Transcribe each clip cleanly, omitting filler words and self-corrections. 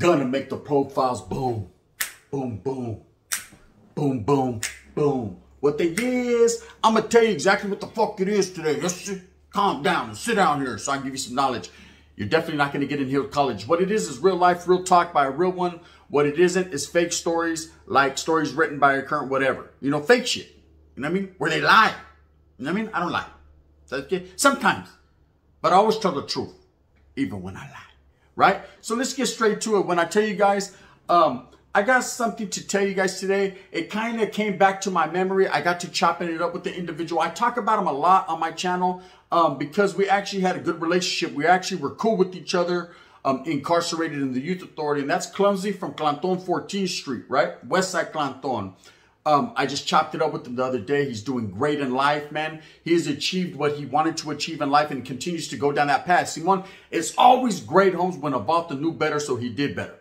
Gonna make the profiles boom, boom, boom, boom, boom, boom. What they is, I'm gonna tell you exactly what the fuck it is today. Just calm down and sit down here so I can give you some knowledge. You're definitely not gonna get in here with college. What it is real life, real talk by a real one. What it isn't is fake stories, like stories written by a current whatever. You know, fake shit. You know what I mean? Where they lie. You know what I mean? I don't lie. Okay? Sometimes. But I always tell the truth, even when I lie. Right? So let's get straight to it. When I tell you guys, I got something to tell you guys today. It kind of came back to my memory. I got to chopping it up with the individual. I talk about him a lot on my channel because we actually had a good relationship. We actually were cool with each other, incarcerated in the youth authority. And that's Clumsy from Clanton 14th Street, right? Westside Clanton. I just chopped it up with him the other day. He's doing great in life, man. He has achieved what he wanted to achieve in life and continues to go down that path. Simon, it's always great, Holmes, when Avalta knew better, so he did better.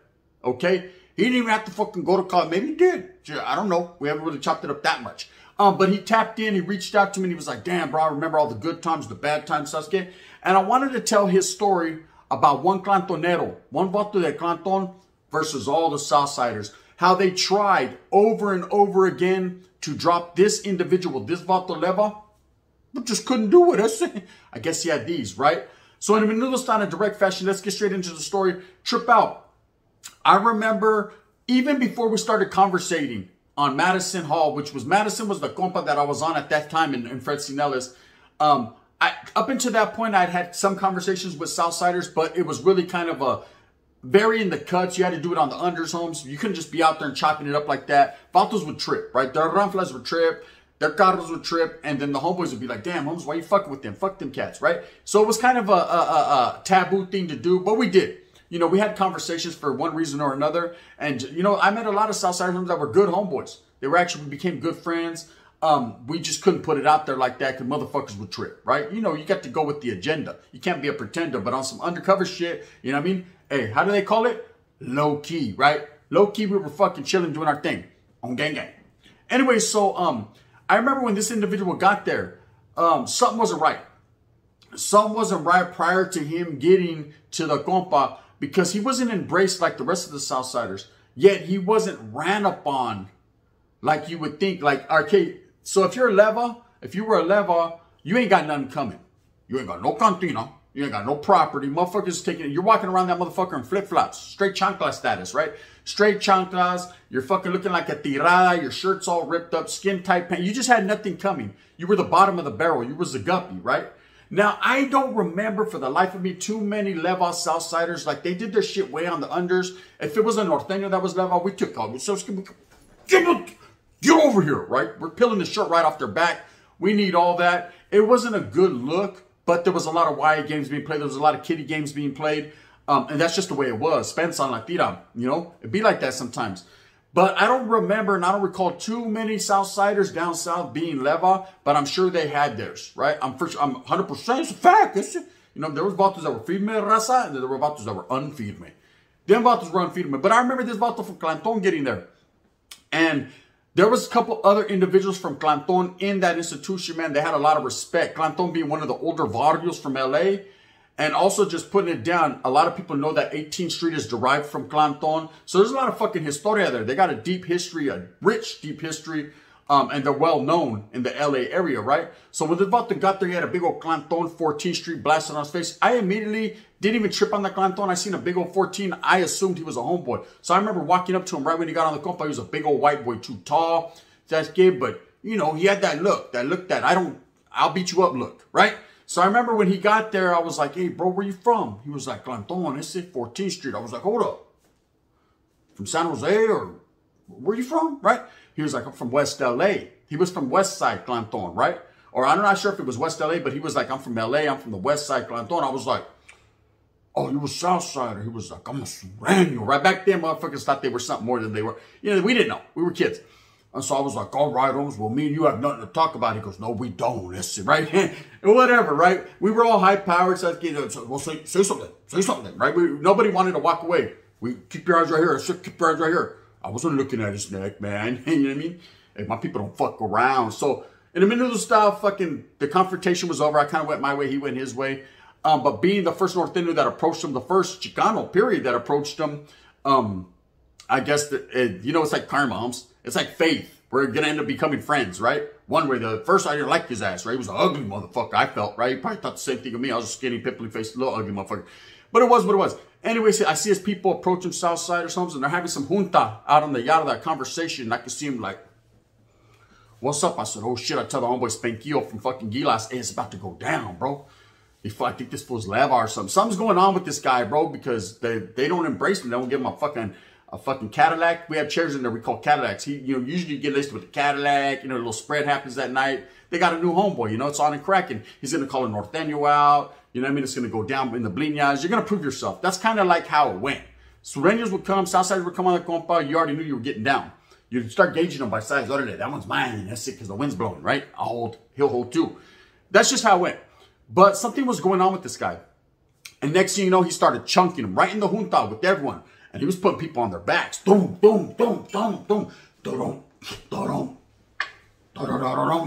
Okay? He didn't even have to fucking go to college. Maybe he did. I don't know. We haven't really chopped it up that much. But he tapped in. He reached out to me and he was like, damn, bro, I remember all the good times, the bad times, Sasuke. And I wanted to tell his story about one Clantonero, one Vato de Clanton versus all the Southsiders. How they tried over and over again to drop this individual, this Vato Leva, but just couldn't do it. I guess he had these, right? So in a minutos, in a direct fashion, let's get straight into the story. Trip out. I remember even before we started conversating on Madison Hall, which was Madison was the compa that I was on at that time in Fred Sinellis. Up until that point, I'd had some conversations with Southsiders, but it was really kind of a very in the cuts. You had to do it on the unders, Homes. You couldn't just be out there and chopping it up like that. Vatos would trip, right? Their ranflas would trip. Their carros would trip. And then the homeboys would be like, damn, Homes, why you fucking with them? Fuck them cats, right? So it was kind of a taboo thing to do, but we did. You know, we had conversations for one reason or another. And, you know, I met a lot of Southsiders that were good homeboys. They were actually, we became good friends. We just couldn't put it out there like that because motherfuckers would trip, right? You know, you got to go with the agenda. You can't be a pretender, but on some undercover shit, you know what I mean? Hey, how do they call it? Low key, right? Low key, we were fucking chilling, doing our thing on gang gang. Anyway, so I remember when this individual got there, something wasn't right. Something wasn't right prior to him getting to the compa because he wasn't embraced like the rest of the Southsiders. Yet he wasn't ran up on like you would think. Like, okay, so if you're a leva, if you were a leva, you ain't got nothing coming. You ain't got no cantina. You ain't got no property. Motherfuckers taking it. You're walking around that motherfucker in flip-flops. Straight chancla status, right? Straight chanclas. You're fucking looking like a tirada. Your shirt's all ripped up. Skin-tight pants. You just had nothing coming. You were the bottom of the barrel. You was the guppy, right? Now, I don't remember for the life of me too many Leva Southsiders. Like, they did their shit way on the unders. If it was a Norteño that was Leva, we took all. So, get over here, right? We're peeling the shirt right off their back. We need all that. It wasn't a good look. But there was a lot of YA games being played. There was a lot of kiddie games being played. And that's just the way it was. Spence on la tira, you know? It'd be like that sometimes. But I don't remember and I don't recall too many Southsiders down south being Leva. But I'm sure they had theirs, right? I'm 100%. It's a fact. You know, there was vatos that were feed me raza. And there were vatos that were unfeed me. Them vatos were unfeed me. But I remember this vato from Clanton getting there. And there was a couple other individuals from Clanton in that institution, man. They had a lot of respect. Clanton being one of the older barrios from LA. And also just putting it down, a lot of people know that 18th Street is derived from Clanton. So there's a lot of fucking historia there. They got a deep history, a rich, deep history. And they're well known in the LA area, right? So when the Vato got there, he had a big old Clanton 14th Street blasted on his face. I immediately didn't even trip on the Clanton. I seen a big old 14. I assumed he was a homeboy. So I remember walking up to him right when he got on the compa. He was a big old white boy, too tall. That's good, but you know, he had that look that I'll beat you up look, right? So I remember when he got there, I was like, hey, bro, where you from? He was like, Clanton, it's 14th Street. I was like, hold up. From San Jose or where you from, right? He was like, I'm from West LA. He was from West Side Clanton, right? Or I'm not sure if it was West LA, but he was like, I'm from LA. I'm from the West Side Clanton. I was like, oh, you was Southsider. He was like, I'm a Serrano. Right back then, motherfuckers thought they were something more than they were. You know, we didn't know. We were kids. And so I was like, all right, Holmes, well, me and you have nothing to talk about. He goes, no, we don't. Listen, right? Whatever, right? We were all high-powered. So, well, say something. Say something, right? Nobody wanted to walk away. We keep your eyes right here. Keep your eyes right here. I wasn't looking at his neck, man. You know what I mean? Hey, my people don't fuck around. So in a minute of the style, fucking, the confrontation was over. I kind of went my way. He went his way. But being the first Norteño that approached him, the first Chicano, period, that approached him, I guess that, you know, it's like karma, homes. It's like faith. We're going to end up becoming friends, right? One way, the first I didn't like his ass, right? He was an ugly motherfucker, I felt, right? He probably thought the same thing of me. I was a skinny, pimply-faced, little ugly motherfucker. But it was what it was. Anyways, I see his people approaching Southsiders homes, and they're having some junta out on the yacht of that conversation. And I can see him like, what's up? I said, oh shit. I tell the homeboy Spankio from fucking Gilas, hey, it's about to go down, bro. I think this fool's Leva or something. Something's going on with this guy, bro, because they don't embrace him. They don't give him a fucking Cadillac. We have chairs in there we call Cadillacs. Usually you get listed with the Cadillac, a little spread happens that night. They got a new homeboy, it's on and cracking. He's going to call a Norteño out. You know what I mean? It's going to go down in the bliñas. You're going to prove yourself. That's kind of like how it went. Sureños would come, Southsiders would come on the compa. You already knew you were getting down. You'd start gauging them by size. Oh, that one's mine. That's it because the wind's blowing, right? He'll hold too. That's just how it went. But something was going on with this guy. And next thing you know, he started chunking them right in the junta with everyone. And he was putting people on their backs. Boom, boom, boom, boom, boom. Dum,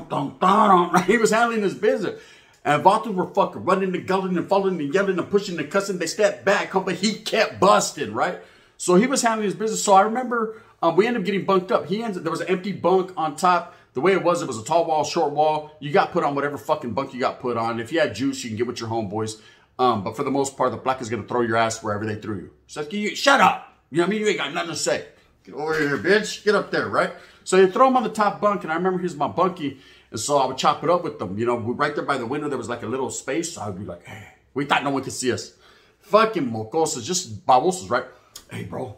dum, dum. He was handling his business. And Vatos were fucking running and gulling and falling and yelling and pushing and cussing. They stepped back, but he kept busting, right? So he was handling his business. So I remember we ended up getting bunked up. There was an empty bunk on top. The way it was a tall wall, short wall. You got put on whatever fucking bunk you got put on. If you had juice, you can get with your homeboys. But for the most part, the black is going to throw your ass wherever they threw you. So shut up. You know what I mean? You ain't got nothing to say. Get over here, bitch. Get up there, right? So you throw him on the top bunk, and I remember he's my bunkie. And so I would chop it up with them. Right there by the window, there was like a little space. So I would be like, hey, we thought no one could see us. Fucking mocosas, just babosos, right? Hey, bro,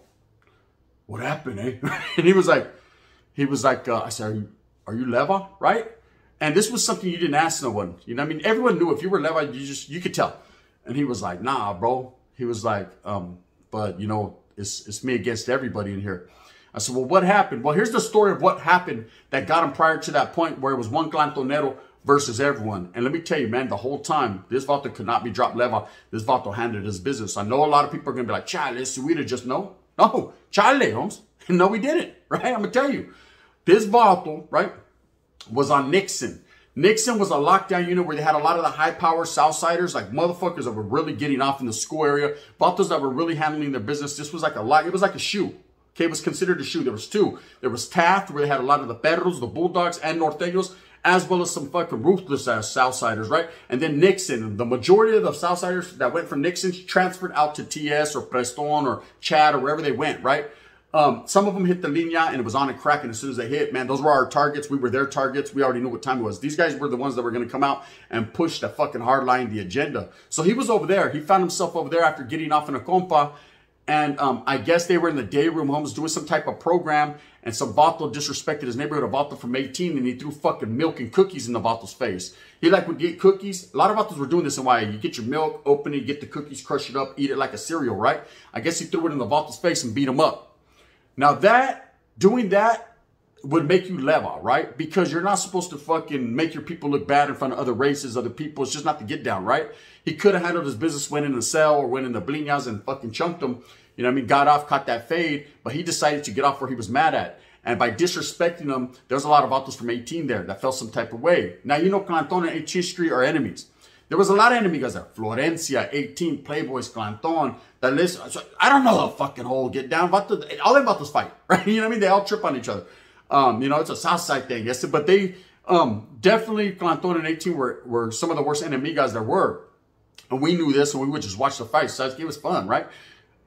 what happened, eh? And he was like, I said, are you Leva, right? And this was something you didn't ask no one. You know what I mean? Everyone knew if you were Leva, you could tell. And he was like, nah, bro. He was like, but it's me against everybody in here. I said, well, what happened? Well, here's the story of what happened that got him prior to that point where it was one Clantonero versus everyone. And let me tell you, man, the whole time, this vato could not be dropped Leva. This vato handled his business. I know a lot of people are going to be like, Chale, Suida just no. No, Chale, Holmes. No, we didn't, right? I'm going to tell you. This vato, right, was on Nixon. Nixon was a lockdown unit where they had a lot of the high-power Southsiders, like motherfuckers that were really getting off in the school area, vatos that were really handling their business. This was like it was like a shoe. Okay, it was considered a shoe. There was two. There was Taft, where they had a lot of the Perros, the Bulldogs, and Norteños, as well as some fucking ruthless-ass Southsiders, right? And then Nixon. The majority of the Southsiders that went from Nixon transferred out to TS or Preston or Chad or wherever they went, right? Some of them hit the linea and it was on and cracking as soon as they hit. Man, those were our targets. We were their targets. We already knew what time it was. These guys were the ones that were going to come out and push the fucking hard line, the agenda. So he was over there. He found himself over there after getting off in a compa. And I guess they were in the day room homes doing some type of program. And some vato disrespected his neighborhood, a vato from 18, and he threw fucking milk and cookies in the vato's face. He would get cookies. A lot of vatos were doing this in Hawaii. You get your milk, open it, get the cookies, crush it up, eat it like a cereal, right? I guess he threw it in the vato's face and beat him up. Now doing that would make you Leva, right? Because you're not supposed to fucking make your people look bad in front of other races, other people. It's just not the get down, right? He could have handled his business, went in the cell or went in the bliñas and fucking chunked them. You know what I mean? Got off, caught that fade, but he decided to get off where he was mad at. And by disrespecting them, there's a lot of vatos from 18 there that felt some type of way. Now, Clanton and 18th Street are enemies. There was a lot of enemy guys there. Florencia, 18, Playboys, Clanton. That list. I don't know the fucking whole get down. All them vatos fight, right? You know what I mean? They all trip on each other. It's a Southside thing, yes. But they definitely, Clanton and 18 were some of the worst enemigas there were. And we knew this, and we would just watch the fight. So it was fun, right?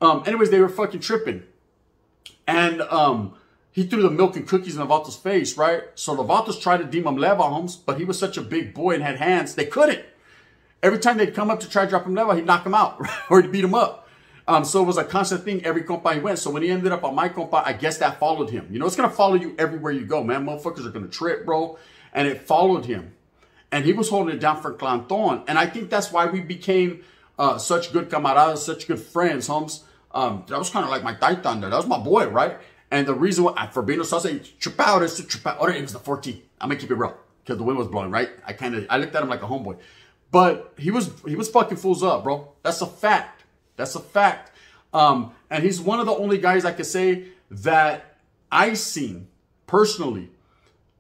Anyways, they were fucking tripping. And he threw the milk and cookies in the vato's face, right? So the vatos tried to deem him Leva, homes, but he was such a big boy and had hands, they couldn't. Every time they'd come up to try to drop him Leva, he'd knock him out, right? Or he'd beat him up. So it was a constant thing every compa he went. So when he ended up on my compa, I guess that followed him. It's going to follow you everywhere you go, man. Motherfuckers are going to trip, bro. And it followed him. And he was holding it down for Clanton. And I think that's why we became such good camaradas, such good friends, homes. That was kind of like my Titan there. That was my boy, right? And the reason why, for being a Southside, chupao, it's chupao. Or it was the 14th. I'm going to keep it real. Because the wind was blowing, right? I looked at him like a homeboy. But he was fucking fools up, bro. That's a fact. That's a fact. And he's one of the only guys I could say that I seen personally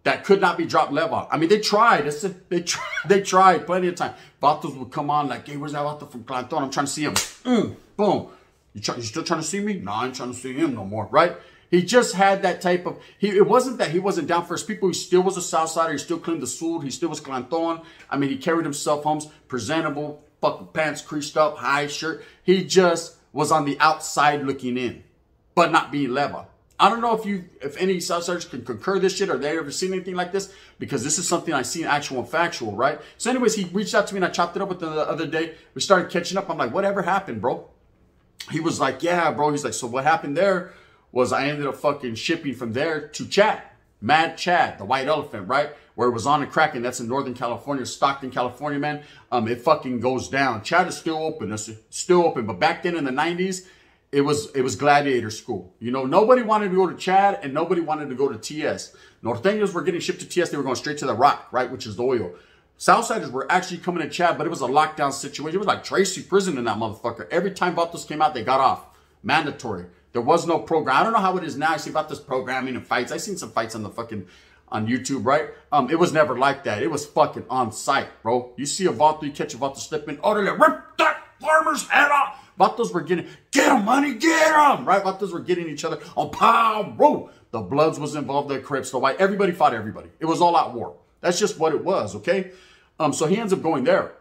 that could not be dropped Leva. I mean, they tried. They tried plenty of time. Vatos would come on like, hey, where's that vato from Clanton? I'm trying to see him. Boom. You still trying to see me? No, I ain't trying to see him no more, right? He just had that type of, it wasn't that he wasn't down for his people. He still was a Southsider. He still claimed the Sud. He still was Clanton. I mean, he carried himself, Holmes, presentable, fucking pants creased up, high shirt. He just was on the outside looking in, but not being leva. I don't know if any Southsiders can concur this shit or they ever seen anything like this, because this is something I seen actual and factual, right? So anyways, he reached out to me and I chopped it up with him the other day. We started catching up. I'm like, whatever happened, bro? He was like, yeah, bro. He's like, so what happened there was I ended up fucking shipping from there to Chad. Mad Chad, the white elephant, right? Where it was on and cracking. That's in Northern California, Stockton, California, man. It fucking goes down. Chad is still open. It's still open. But back then in the 90s, it was gladiator school. You know, nobody wanted to go to Chad and nobody wanted to go to TS. Norteños were getting shipped to TS. They were going straight to the rock, right? Which is the oil. Southsiders were actually coming to Chad, but it was a lockdown situation. It was like Tracy prison in that motherfucker. Every time Vatos came out, they got off. Mandatory. There was no program. I don't know how it is now. I see about this programming and fights. I seen some fights on the fucking, on YouTube, right? It was never like that. It was fucking on site, bro. You see a Vato, you catch a Vato slipping, orderly, rip that farmer's head off. Vatos were getting, get him, money, get him, right? Vatos were getting each other on pow, bro. The Bloods was involved, the Crips, the White. Everybody fought everybody. It was all out war. That's just what it was, okay? So he ends up going there.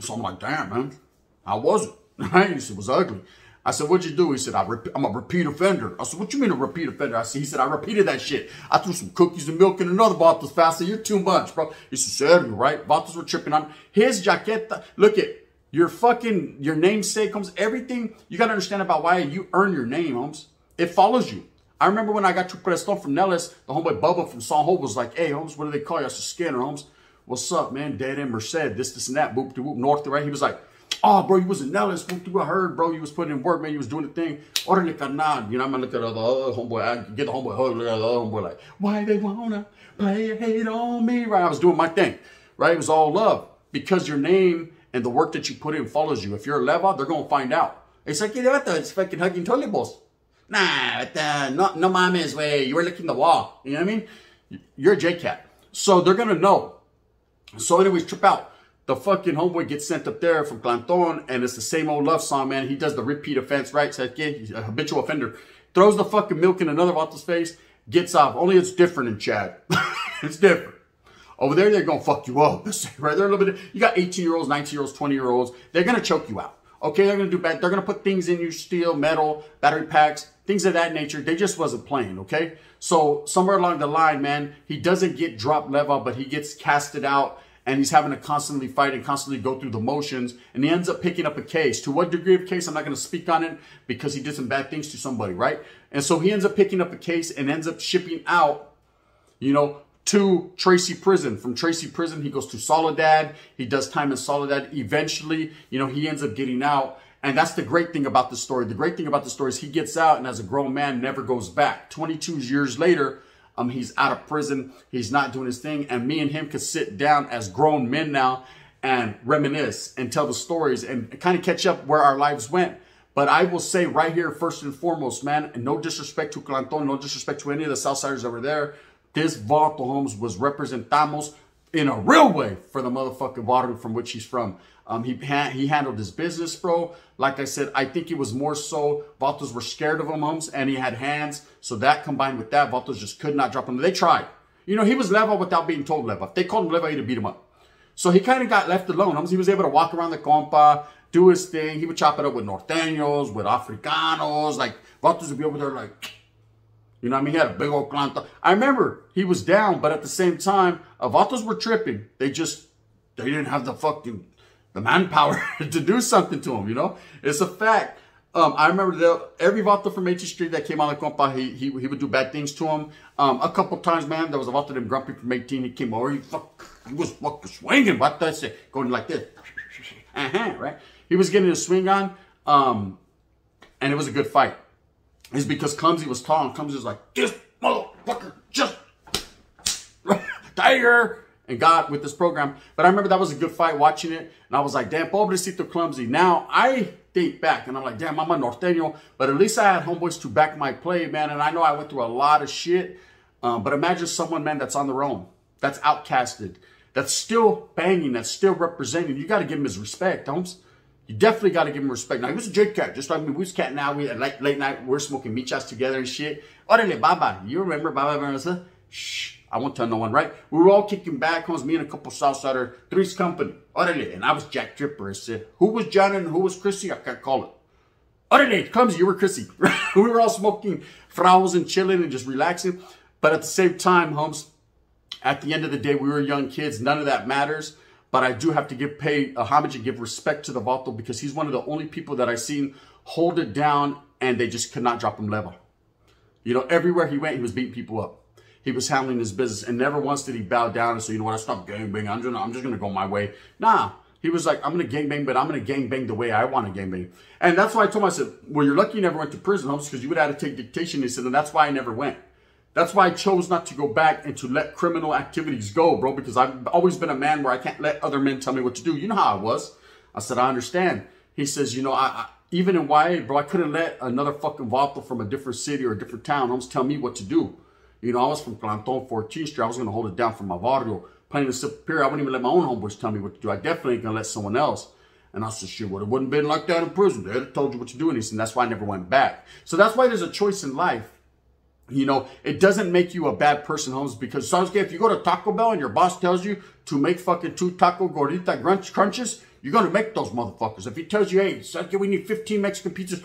So I'm like, damn, man, how was it? Right? He said, it was ugly. I said, what'd you do? He said, I'm a repeat offender. I said, what you mean a repeat offender? He said, I repeated that shit. I threw some cookies and milk in another Vatos fast. I said, you're too much, bro. He said, seriously, right? Vatos were tripping on his jaqueta. Look at your fucking, your namesake, Holmes. Everything you got to understand about why you earn your name, Holmes. It follows you. I remember when I got to Preston from Nellis, the homeboy Bubba from San Ho was like, hey, Holmes, what do they call you? I said, Skinner, Holmes. What's up, man? Dead End Merced, this and that, boop, whoop, north, right? He was like, oh, bro, you was in Nellis. I heard, bro, you was putting in work, man. You was doing the thing. Orderly canal. You know, I'm going to look at the other homeboy. I get the homeboy hug. Look at the other homeboy like, why they want to play a hate on me? Right? I was doing my thing, right? It was all love because your name and the work that you put in follows you. If you're a leva, they're going to find out. It's like, it's fucking hugging toilet bowls. Nah, no mames, way. You were licking the wall. You know what I mean? You're a J-Cat. So they're going to know. So anyways, trip out. The fucking homeboy gets sent up there from Clanton, and it's the same old love song, man. He does the repeat offense, right? Says, yeah, he's a habitual offender. Throws the fucking milk in another Vato's face, gets off. Only it's different in Chad. It's different. Over there, they're going to fuck you up. Right? They're a little bit, you got 18-year-olds, 19-year-olds, 20-year-olds. They're going to choke you out. Okay, they're going to do bad. They're going to put things in you, steel, metal, battery packs, things of that nature. They just wasn't playing, okay? So somewhere along the line, man, he doesn't get dropped level, but he gets casted out. And he's having to constantly fight and constantly go through the motions. And he ends up picking up a case. To what degree of case, I'm not going to speak on it because he did some bad things to somebody, right? And so he ends up picking up a case and ends up shipping out, you know, to Tracy Prison. From Tracy Prison, he goes to Soledad. He does time in Soledad. Eventually, you know, he ends up getting out. And that's the great thing about the story. The great thing about the story is he gets out and as a grown man never goes back. 22 years later, he's out of prison. He's not doing his thing. And me and him could sit down as grown men now and reminisce and tell the stories and kind of catch up where our lives went. But I will say right here, first and foremost, man, and no disrespect to Clanton, no disrespect to any of the Southsiders over there, this Vato Holmes was representamos in a real way for the motherfucking water from which he's from. He handled his business, bro. Like I said, I think it was more so Vatos were scared of him, Holmes, and he had hands. So that combined with that, Vatos just could not drop him. They tried. You know, he was leva without being told leva. If they called him leva, he'd beat him up. So he kind of got left alone, Holmes. He was able to walk around the compa, do his thing. He would chop it up with Norteños, with Africanos. Like, Vatos would be over there like, you know what I mean? He had a big old Clanton. I remember he was down, but at the same time, Vatos were tripping. They didn't have the manpower to do something to him, you know? It's a fact. I remember every Vato from 18th Street that came on the compa, he would do bad things to him. A couple times, man, there was a Vato named Grumpy from 18. He came over, he was fucking swinging. What did I say? Going like this. Right? He was getting his swing on, and it was a good fight. It's because Clumsy was tall, and Clumsy was like, this motherfucker just tiger. And got with this program. But I remember that was a good fight watching it. And I was like, damn, pobrecito Clumsy. Now I think back and I'm like, damn, I'm a Norteño. But at least I had homeboys to back my play, man. And I know I went through a lot of shit. But imagine someone, man, that's on their own. That's outcasted. That's still banging. That's still representing. You got to give him his respect, Holmes. You definitely got to give him respect. Now, he was a J cat, just like me. We was catting out. We at late night, we're smoking michas together and shit. Orale, Baba. You remember Baba Vanessa? Shh. I won't tell no one, right? We were all kicking back. Comes me and a couple Southsider, Three's Company. Orale. And I was Jack Tripper. I said, who was John and who was Chrissy? I can't call it. Orale, Clumsy, you were Chrissy. We were all smoking frowns and chilling and just relaxing. But at the same time, Holmes, at the end of the day, we were young kids. None of that matters. But I do have to pay homage and give respect to the Vato because he's one of the only people that I've seen hold it down and they just could not drop him level. You know, everywhere he went, he was beating people up. He was handling his business and never once did he bow down and say, you know what, I stopped gangbanging. I'm just going to go my way. Nah, he was like, I'm going to gangbang, but I'm going to gangbang the way I want to gangbang. And that's why I told him, I said, well, you're lucky you never went to prison, Holmes, because you would have to take dictation. He said, and that's why I never went. That's why I chose not to go back and to let criminal activities go, bro, because I've always been a man where I can't let other men tell me what to do. You know how I was. I said, I understand. He says, you know, even in YA, bro, I couldn't let another fucking vato from a different city or a different town almost tell me what to do. You know, I was from Clantonero, 14th Street. I was going to hold it down for my barrio. Playing the Superior, I wouldn't even let my own homeboys tell me what to do. I definitely ain't going to let someone else. And I said, shit, well, it wouldn't have been like that in prison. They'd have told you what to do. And he said, that's why I never went back. So that's why there's a choice in life. You know, it doesn't make you a bad person, Holmes, because if you go to Taco Bell and your boss tells you to make fucking 2 taco gordita crunches, you're going to make those motherfuckers. If he tells you, hey, Sasuke, we need 15 Mexican pizzas,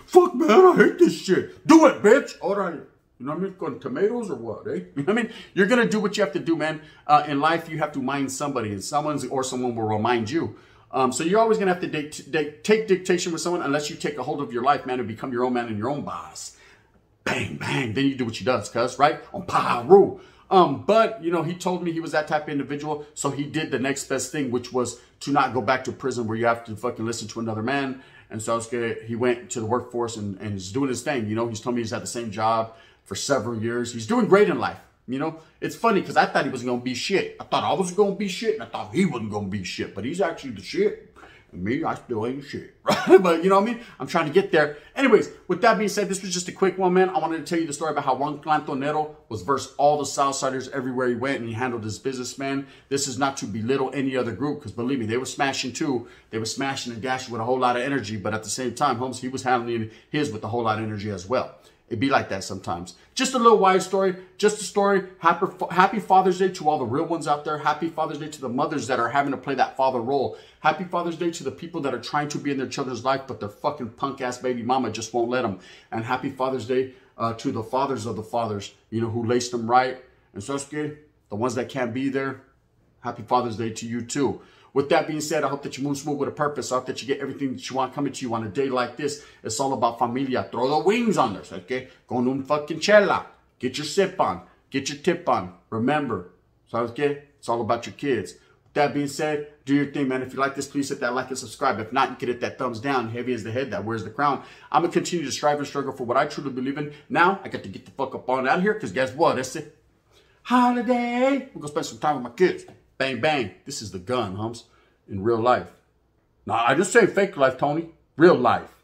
fuck, man, I hate this shit. Do it, bitch. All right. You know what I mean? Con tomatoes or what, eh? You know what I mean? You're going to do what you have to do, man. In life, you have to mind somebody, and someone will remind you. So you're always going to have to take dictation with someone unless you take a hold of your life, man, and become your own man and your own boss. Bang, bang. Then you do what she does, cuz, right? On Paru. But, you know, he told me he was that type of individual. So he did the next best thing, which was to not go back to prison where you have to fucking listen to another man. And so he went to the workforce and is doing his thing. You know, he's told me he's had the same job for several years. He's doing great in life. You know, it's funny because I thought he wasn't going to be shit. I thought I was going to be shit and I thought he wasn't going to be shit. But he's actually the shit. And me, I still ain't shit, right? But you know what I mean? I'm trying to get there. Anyways, with that being said, this was just a quick one, man. I wanted to tell you the story about how one Clantonero was versed all the Southsiders everywhere he went and he handled his business, man. This is not to belittle any other group because believe me, they were smashing too. They were smashing and dashing with a whole lot of energy. But at the same time, Holmes, he was handling his with a whole lot of energy as well. It'd be like that sometimes. Just a little wise story. Just a story. Happy Father's Day to all the real ones out there. Happy Father's Day to the mothers that are having to play that father role. Happy Father's Day to the people that are trying to be in their children's life, but their fucking punk-ass baby mama just won't let them. And happy Father's Day to the fathers of the fathers, you know, who laced them right. And Sasuke, the ones that can't be there, happy Father's Day to you too. With that being said, I hope that you move smooth with a purpose. I hope that you get everything that you want coming to you on a day like this. It's all about familia. Throw the wings on this, okay? Con un fucking chela. Get your sip on. Get your tip on. Remember, okay? It's all about your kids. With that being said, do your thing, man. If you like this, please hit that like and subscribe. If not, you can hit that thumbs down. Heavy as the head that wears the crown. I'm going to continue to strive and struggle for what I truly believe in. Now, I got to get the fuck up on out of here because guess what? That's it. Holiday. We're going to spend some time with my kids. Bang, bang. This is the gun, Humps. In real life. Now, I just say fake life, Tony. Real life.